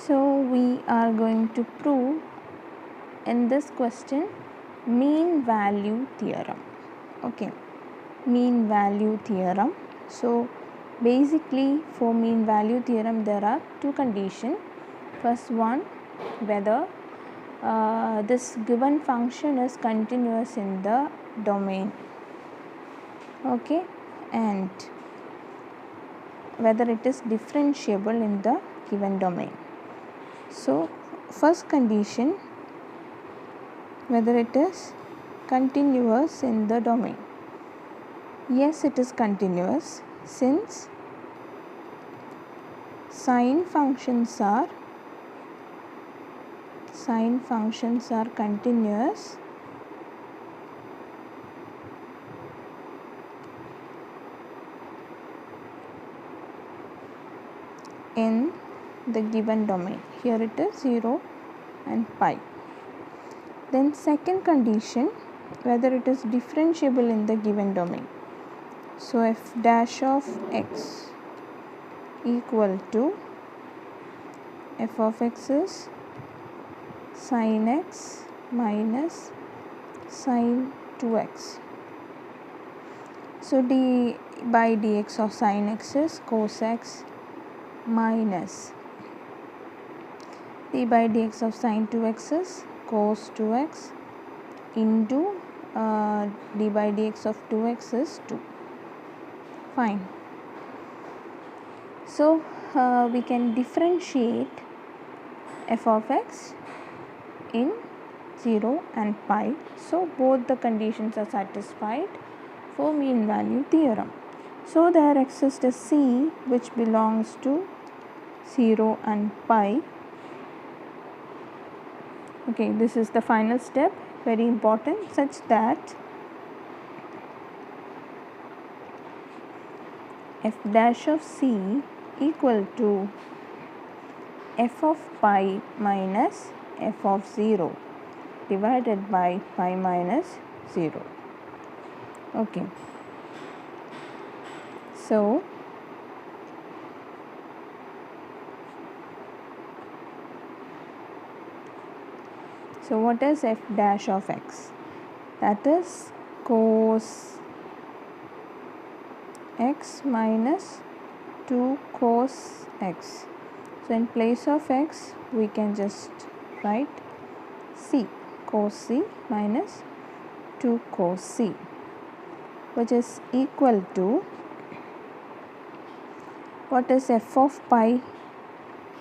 So we are going to prove in this question mean value theorem. Okay, mean value theorem. So basically for mean value theorem there are two conditions. First one, whether this given function is continuous in the domain, okay, and whether it is differentiable in the given domain. So first condition, whether it is continuous in the domain. Yes, it is continuous since sine functions are continuous in the given domain. Here it is 0 and pi. Then second condition, whether it is differentiable in the given domain. So f dash of x equal to f of x is sin x minus sin 2x. So d by dx of sin x is cos x minus d by dx of sin 2x is cos 2x into d by dx of 2x is 2. Fine. So we can differentiate f of x in 0 and pi. So both the conditions are satisfied for mean value theorem. So there exists a c which belongs to 0 and pi. Okay, this is the final step, very important, such that f dash of c equal to f of pi minus f of 0 divided by pi minus 0. Okay, so what is f dash of x? That is cos x minus 2 cos x. So in place of x we can just write c, cos c minus 2 cos c, which is equal to, what is f of pi?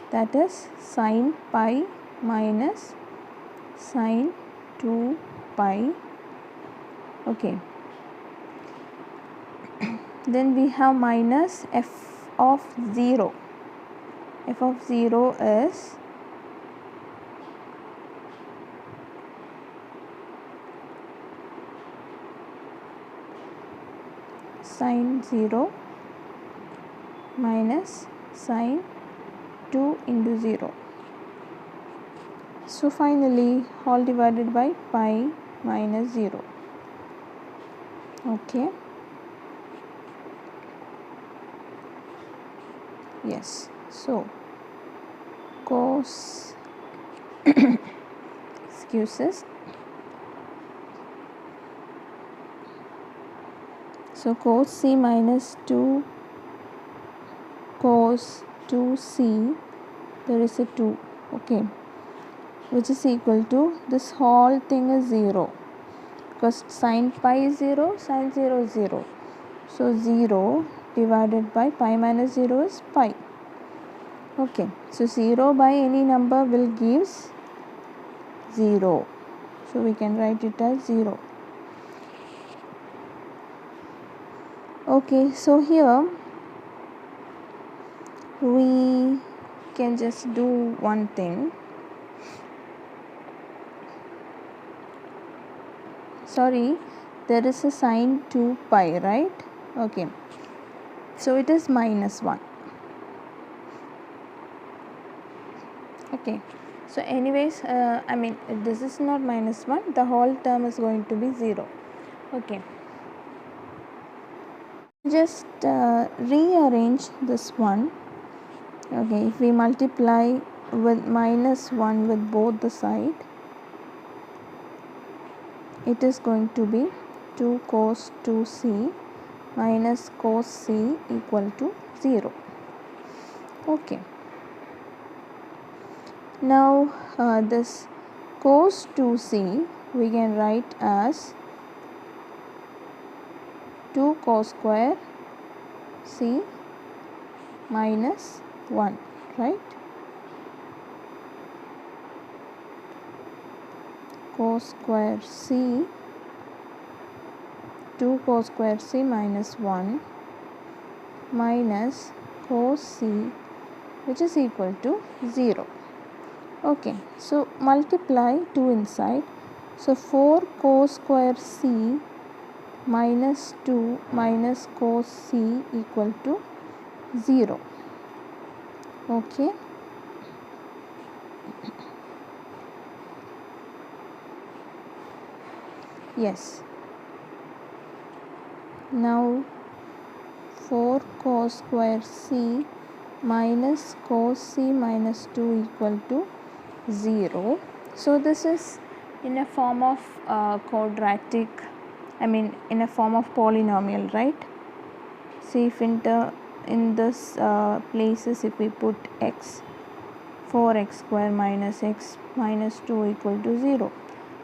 That is sin pi minus sin 2 pi. Okay, then we have minus f of 0. F of 0 is sin 0 minus sin 2 into 0. So finally all divided by pi minus 0. Okay, yes, so cos excuses, so cos c minus 2 cos 2c, there is a 2, okay, which is equal to, this whole thing is 0 because sin pi is 0, sin 0 is 0. So 0 divided by pi minus 0 is pi. Okay, so 0 by any number will gives 0. So we can write it as 0. Okay, so here we can just do one thing. Sorry, there is a sin 2 pi, right? Okay, so it is minus 1. Okay, so anyways I mean this is not minus 1, the whole term is going to be 0. Okay, just rearrange this one. Okay, if we multiply with minus 1 with both the side, it is going to be 2 cos 2c minus cos c equal to 0. Okay. Now this cos 2c we can write as 2 cos square c minus 1, right? Cos square c, 2 cos square c minus 1 minus cos c, which is equal to 0. Okay, so multiply 2 inside. So 4 cos square c minus 2 minus cos c equal to 0. Okay. Yes. Now 4 cos square c minus cos c minus 2 equal to 0. So this is in a form of quadratic, in a form of polynomial, right? See, if in this places if we put x, 4x square minus x minus 2 equal to 0,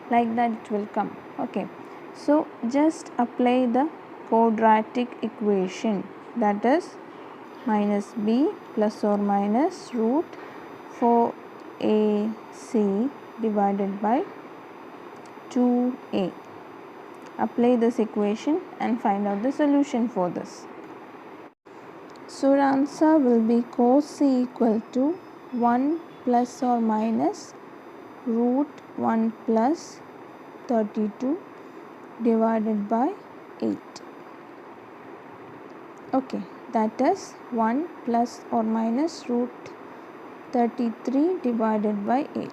like that it will come. Okay, so just apply the quadratic equation, that is minus b plus or minus root 4ac divided by 2a. Apply this equation and find out the solution for this. So the answer will be cos c equal to 1 plus or minus root 1 plus 32 divided by 8. Okay, that is 1 plus or minus root 33 divided by 8.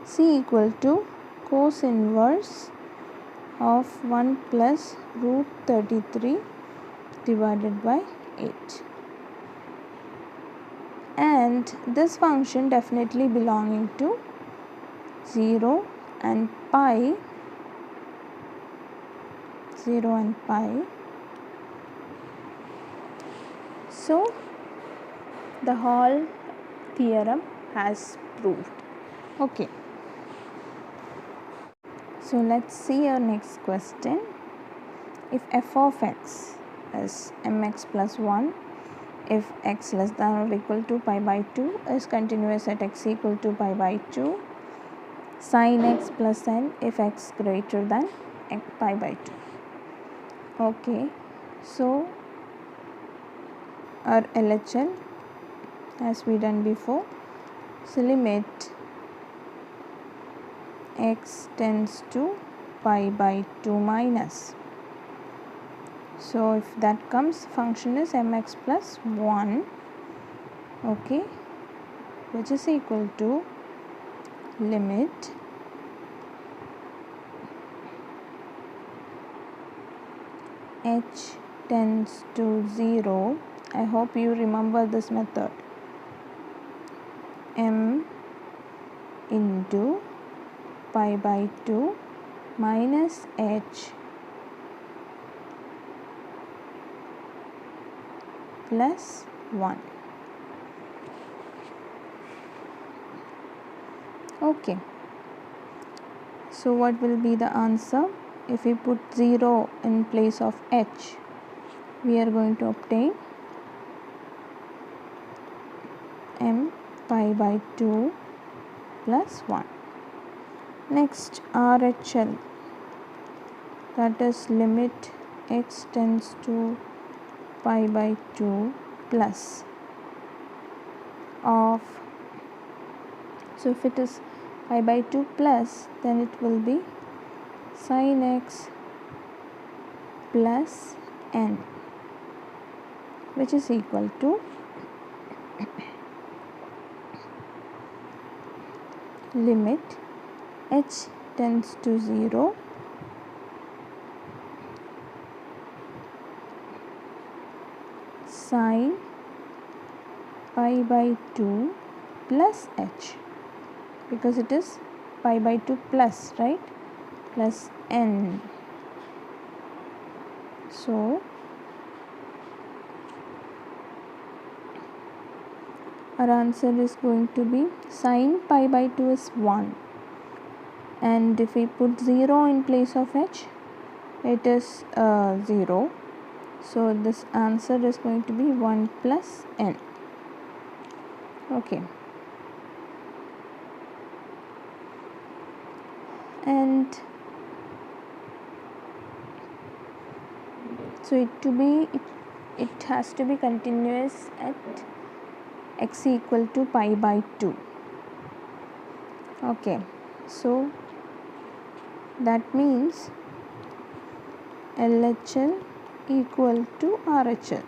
C equal to cos inverse of 1 plus root 33 divided by 8. And this function definitely belonging to 0 and pi. 0 and pi. So the whole theorem has proved. Okay. So let's see our next question. If f of x is mx plus 1, if x less than or equal to pi by 2 is continuous at x equal to pi by 2, sin x plus n if x greater than pi by 2. Okay, so our LHL as we done before, so limit x tends to pi by 2 minus. So if that comes, function is mx plus 1, okay, which is equal to limit h tends to 0. I hope you remember this method. M into pi by 2 minus h plus 1. Okay, so what will be the answer? If we put 0 in place of h, we are going to obtain m pi by 2 plus 1. Next, RHL, that is limit x tends to pi by 2 plus of, so if it is pi by 2 plus, then it will be sin x plus n, which is equal to limit h tends to 0 sin pi by 2 plus h, because it is pi by 2 plus, right, plus n. So our answer is going to be sine pi by 2 is 1, and if we put 0 in place of h, it is 0. So this answer is going to be 1 plus n. Okay. And so it has to be continuous at x equal to pi by 2. Okay, so that means LHL equal to RHL,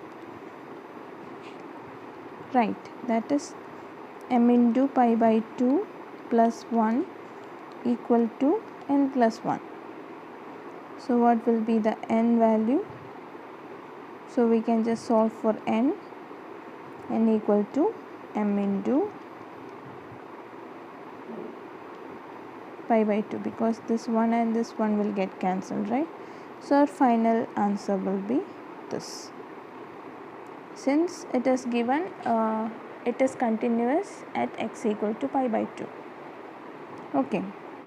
right, that is m into pi by 2 plus 1 equal to n plus 1. So what will be the n value? So we can just solve for n equal to m into pi by 2, because this one and this one will get cancelled, right? So our final answer will be this. Since it is given, it is continuous at x equal to pi by 2. Okay.